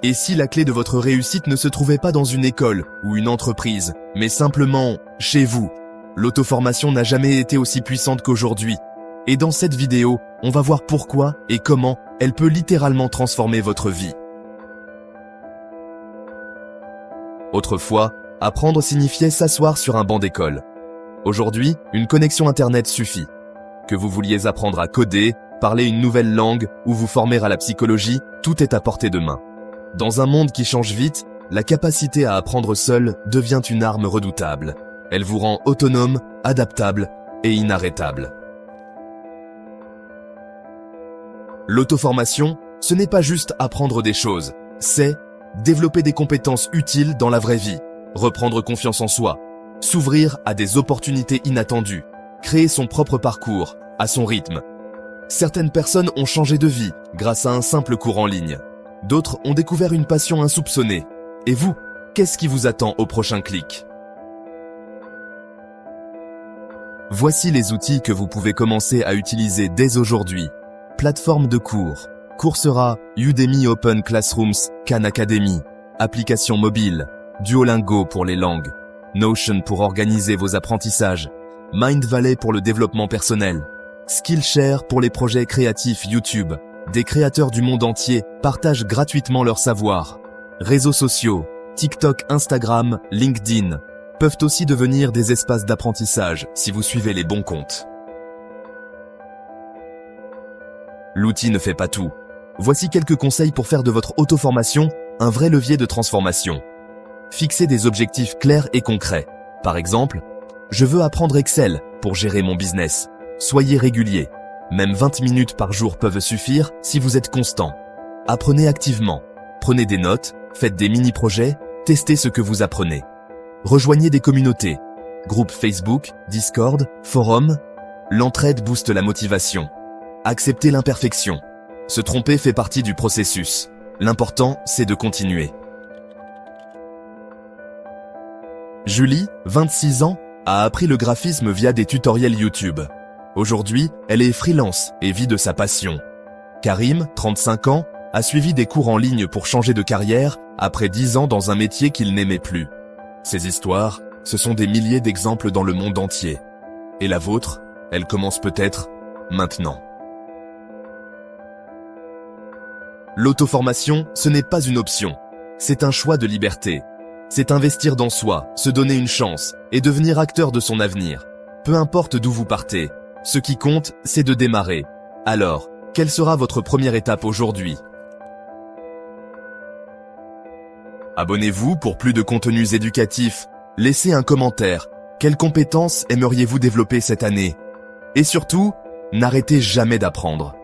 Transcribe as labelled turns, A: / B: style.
A: Et si la clé de votre réussite ne se trouvait pas dans une école ou une entreprise, mais simplement chez vous? L'auto-formation n'a jamais été aussi puissante qu'aujourd'hui. Et dans cette vidéo, on va voir pourquoi et comment elle peut littéralement transformer votre vie. Autrefois, apprendre signifiait s'asseoir sur un banc d'école. Aujourd'hui, une connexion Internet suffit. Que vous vouliez apprendre à coder, parler une nouvelle langue ou vous former à la psychologie, tout est à portée de main. Dans un monde qui change vite, la capacité à apprendre seul devient une arme redoutable. Elle vous rend autonome, adaptable et inarrêtable. L'auto-formation, ce n'est pas juste apprendre des choses, c'est développer des compétences utiles dans la vraie vie, reprendre confiance en soi, s'ouvrir à des opportunités inattendues, créer son propre parcours, à son rythme. Certaines personnes ont changé de vie grâce à un simple cours en ligne. D'autres ont découvert une passion insoupçonnée. Et vous, qu'est-ce qui vous attend au prochain clic? Voici les outils que vous pouvez commencer à utiliser dès aujourd'hui. Plateforme de cours, Coursera, Udemy Open Classrooms, Khan Academy, application mobile, Duolingo pour les langues, Notion pour organiser vos apprentissages, Mindvalley pour le développement personnel, Skillshare pour les projets créatifs YouTube. Des créateurs du monde entier partagent gratuitement leur savoir. Réseaux sociaux, TikTok, Instagram, LinkedIn peuvent aussi devenir des espaces d'apprentissage si vous suivez les bons comptes. L'outil ne fait pas tout. Voici quelques conseils pour faire de votre auto-formation un vrai levier de transformation. Fixez des objectifs clairs et concrets. Par exemple, je veux apprendre Excel pour gérer mon business. Soyez régulier. Même 20 minutes par jour peuvent suffire si vous êtes constant. Apprenez activement. Prenez des notes, faites des mini-projets, testez ce que vous apprenez. Rejoignez des communautés. Groupes Facebook, Discord, forums. L'entraide booste la motivation. Acceptez l'imperfection. Se tromper fait partie du processus. L'important, c'est de continuer. Julie, 26 ans, a appris le graphisme via des tutoriels YouTube. Aujourd'hui, elle est freelance et vit de sa passion. Karim, 35 ans, a suivi des cours en ligne pour changer de carrière après 10 ans dans un métier qu'il n'aimait plus. Ces histoires, ce sont des milliers d'exemples dans le monde entier. Et la vôtre, elle commence peut-être maintenant. L'auto-formation, ce n'est pas une option. C'est un choix de liberté. C'est investir dans soi, se donner une chance et devenir acteur de son avenir. Peu importe d'où vous partez, ce qui compte, c'est de démarrer. Alors, quelle sera votre première étape aujourd'hui? Abonnez-vous pour plus de contenus éducatifs. Laissez un commentaire. Quelles compétences aimeriez-vous développer cette année? Et surtout, n'arrêtez jamais d'apprendre.